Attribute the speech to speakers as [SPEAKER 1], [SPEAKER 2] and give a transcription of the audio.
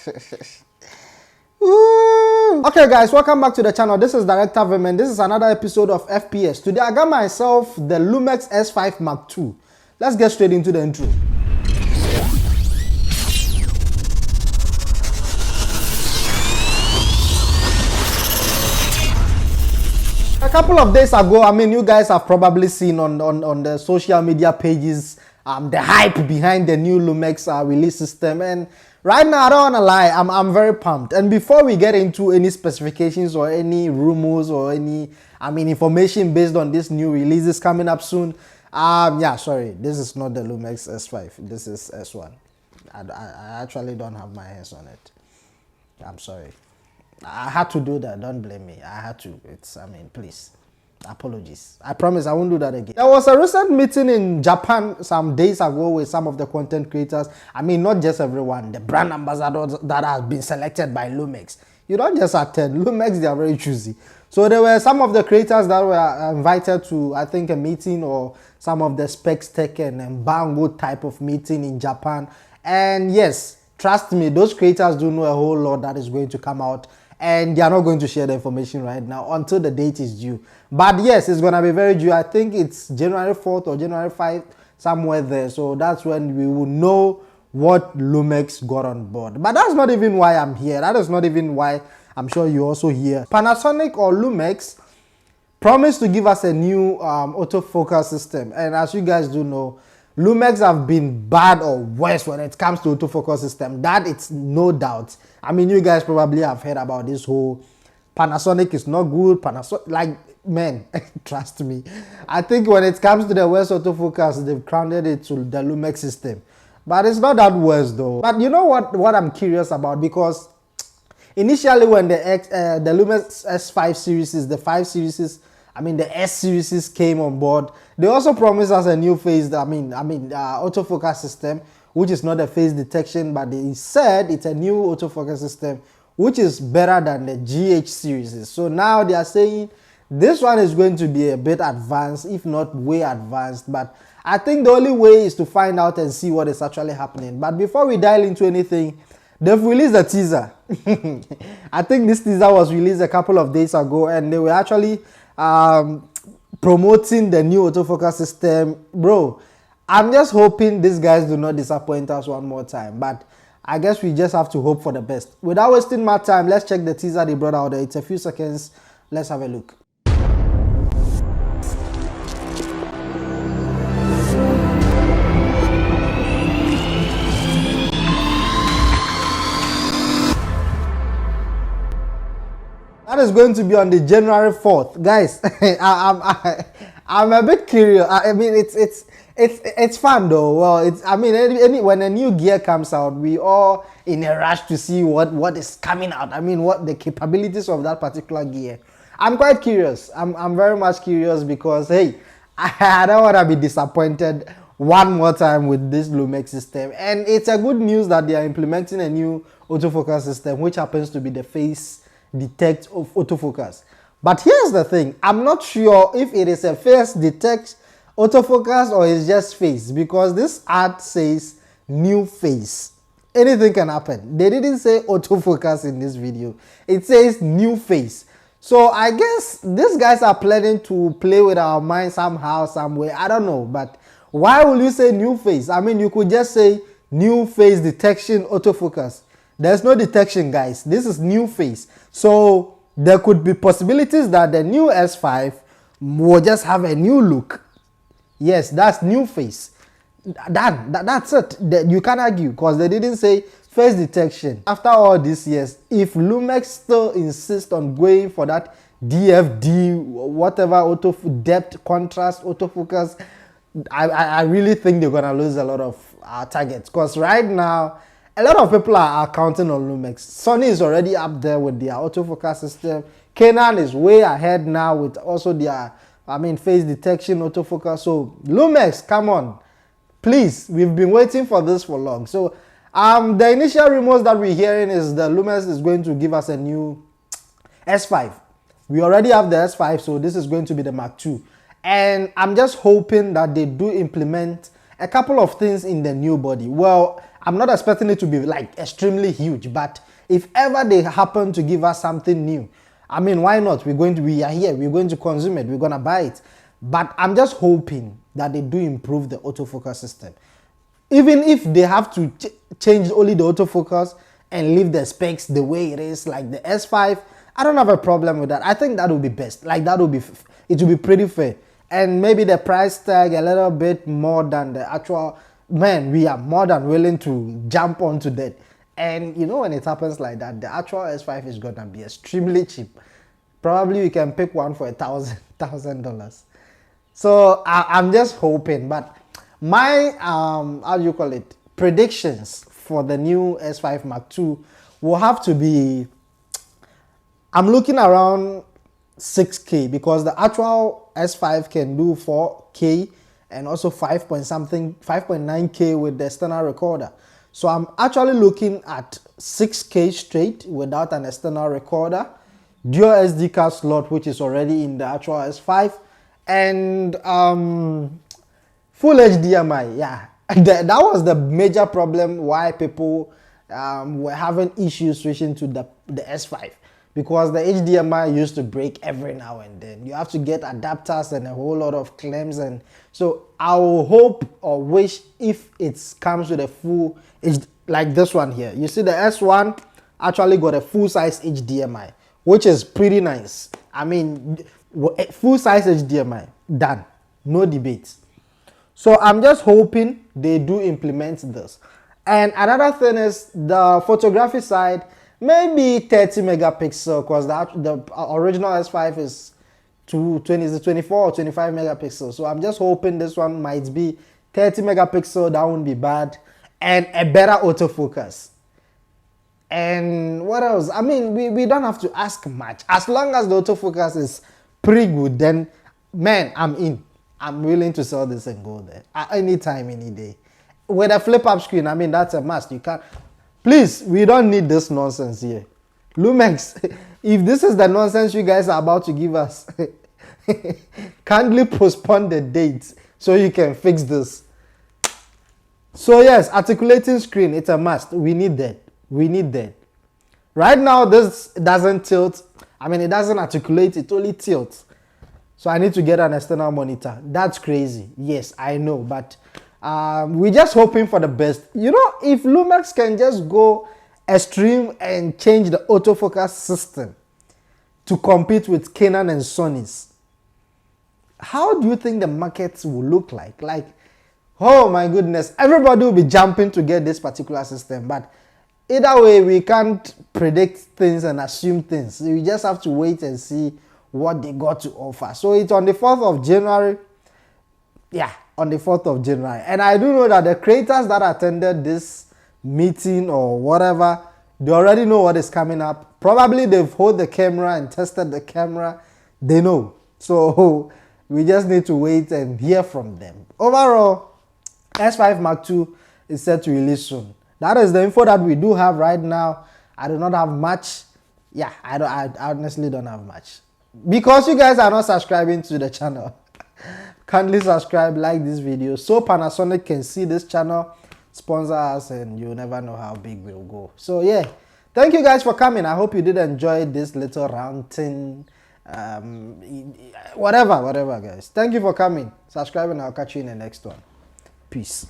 [SPEAKER 1] Okay guys, welcome back to the channel. This is Director Vim and this is another episode of FPS. Today I got myself the Lumix S5 Mark II. Let's get straight into the intro. A couple of days ago, I mean, you guys have probably seen on the social media pages the hype behind the new Lumix release system, and right now I don't want to lie, I'm very pumped. And before we get into any specifications or any rumors or any information based on this new releases coming up soon, yeah, sorry, this is not the Lumix S5, this is S1. I actually don't have my hands on it. I'm sorry. I had to do that. Don't blame me. I had to. Please. Apologies. I promise I won't do that again. There was a recent meeting in Japan some days ago with some of the content creators. Not just everyone. The brand ambassadors that have been selected by Lumix. You don't just attend. Lumix, they are very choosy. So there were some of the creators that were invited to, I think, a meeting or some of the Specs Tech and Bango type of meeting in Japan. And yes, trust me, those creators do know a whole lot that is going to come out. And they are not going to share the information right now until the date is due. But yes, it's going to be very due. I think it's January 4th or January 5th, somewhere there. So that's when we will know what Lumix got on board. But that's not even why I'm here. That is not even why I'm sure you're also here. Panasonic or Lumix promised to give us a new autofocus system. And as you guys do know, Lumix have been bad or worse when it comes to autofocus system. That it's no doubt. You guys probably have heard about this whole Panasonic is not good. Panasonic, like, man, trust me. I think when it comes to the worst autofocus, they've crowned it to the Lumix system. But it's not that worse though. But you know what I'm curious about? Because initially when the Lumix S5 series, the 5 series, the S series came on board, they also promised us a new phase, autofocus system, which is not a phase detection, but they said it's a new autofocus system, which is better than the GH series. So now they are saying this one is going to be a bit advanced, if not way advanced, but I think the only way is to find out and see what is actually happening. But before we dive into anything, they've released a teaser. I think this teaser was released a couple of days ago, and they were actually promoting the new autofocus system. Bro, I'm just hoping these guys do not disappoint us one more time, but I guess we just have to hope for the best. Without wasting my time, let's check the teaser they brought out there. It's a few seconds. Let's have a look. That is going to be on the January 4th. Guys, I'm a bit curious. It's fun though. Well, when a new gear comes out, we all in a rush to see what is coming out. What the capabilities of that particular gear. I'm quite curious. I'm very much curious because, hey, I don't want to be disappointed one more time with this Lumix system. And it's a good news that they are implementing a new autofocus system, which happens to be the face detect of autofocus. But here's the thing, I'm not sure if it is a face detect autofocus or it's just face, because this ad says new face. Anything can happen. They didn't say autofocus in this video. It says new face. So I guess these guys are planning to play with our mind somehow, some way. I don't know. But why will you say new face? You could just say new face detection autofocus. There's no detection, guys. This is new face. So there could be possibilities that the new S5 will just have a new look. Yes, that's new face. That's it. You can't argue because they didn't say face detection. After all these years, if Lumix still insists on going for that DFD, whatever auto depth contrast autofocus, I really think they're gonna lose a lot of targets, because right now a lot of people are counting on Lumix. Sony is already up there with their autofocus system. Canon is way ahead now with also their face detection autofocus. So Lumix, come on, please, we've been waiting for this for long. So the initial rumors that we're hearing is the Lumix is going to give us a new S5. We already have the S5, so this is going to be the Mark II. And I'm just hoping that they do implement a couple of things in the new body. Well, I'm not expecting it to be like extremely huge, but if ever they happen to give us something new, I mean, why not? We are here, we're going to consume it, we're gonna buy it. But I'm just hoping that they do improve the autofocus system. Even if they have to change only the autofocus and leave the specs the way it is, like the S5, I don't have a problem with that. I think that would be best. Like that would be, it would be pretty fair. And maybe the price tag a little bit more than the actual, man, we are more than willing to jump onto that. And you know, when it happens like that, the actual S5 is gonna be extremely cheap. Probably you can pick one for $1,000. So I'm just hoping, but my how do you call it, predictions for the new S5 Mark II will have to be, I'm looking around 6K, because the actual S5 can do 4K and also 5.9K with the external recorder. So I'm actually looking at 6K straight without an external recorder, dual SD card slot, which is already in the actual S5, and full HDMI. Yeah, that was the major problem why people were having issues switching to the S5, because the HDMI used to break every now and then. You have to get adapters and a whole lot of claims, and so I will hope or wish if it comes with a full like this one here. You see the S1 actually got a full size HDMI, which is pretty nice. I mean, full size HDMI, done, no debate. So I'm just hoping they do implement this. And another thing is the photography side, maybe 30 megapixel, because the original S5 is 24 or 25 megapixels. So I'm just hoping this one might be 30 megapixel, that wouldn't be bad, and a better autofocus. And what else? I mean, we don't have to ask much. As long as the autofocus is pretty good, then man, I'm in. I'm willing to sell this and go there at any time, any day. With a flip-up screen, I mean, that's a must. You can't. Please, we don't need this nonsense here. Lumix, if this is the nonsense you guys are about to give us, kindly postpone the date so you can fix this. So yes, articulating screen, it's a must. We need that. We need that. Right now, this doesn't tilt. I mean, it doesn't articulate, it only tilts. So I need to get an external monitor. That's crazy. Yes, I know, but we're just hoping for the best. You know, if Lumix can just go extreme and change the autofocus system to compete with Canon and Sony's, how do you think the markets will look like? Like, oh my goodness, everybody will be jumping to get this particular system, but either way, we can't predict things and assume things. So you just have to wait and see what they got to offer. So it's on the 4th of January. Yeah, on the 4th of January. And I do know that the creators that attended this meeting or whatever, they already know what is coming up. Probably they've held the camera and tested the camera. They know. So we just need to wait and hear from them. Overall, S5 Mark II is set to release soon. That is the info that we do have right now. I do not have much. Yeah, I honestly don't have much. Because you guys are not subscribing to the channel. Kindly subscribe, like this video, so Panasonic can see this channel, sponsor us, and you'll never know how big we'll go. So yeah, thank you guys for coming. I hope you did enjoy this little ranting, whatever guys. Thank you for coming. Subscribe, and I'll catch you in the next one. Peace.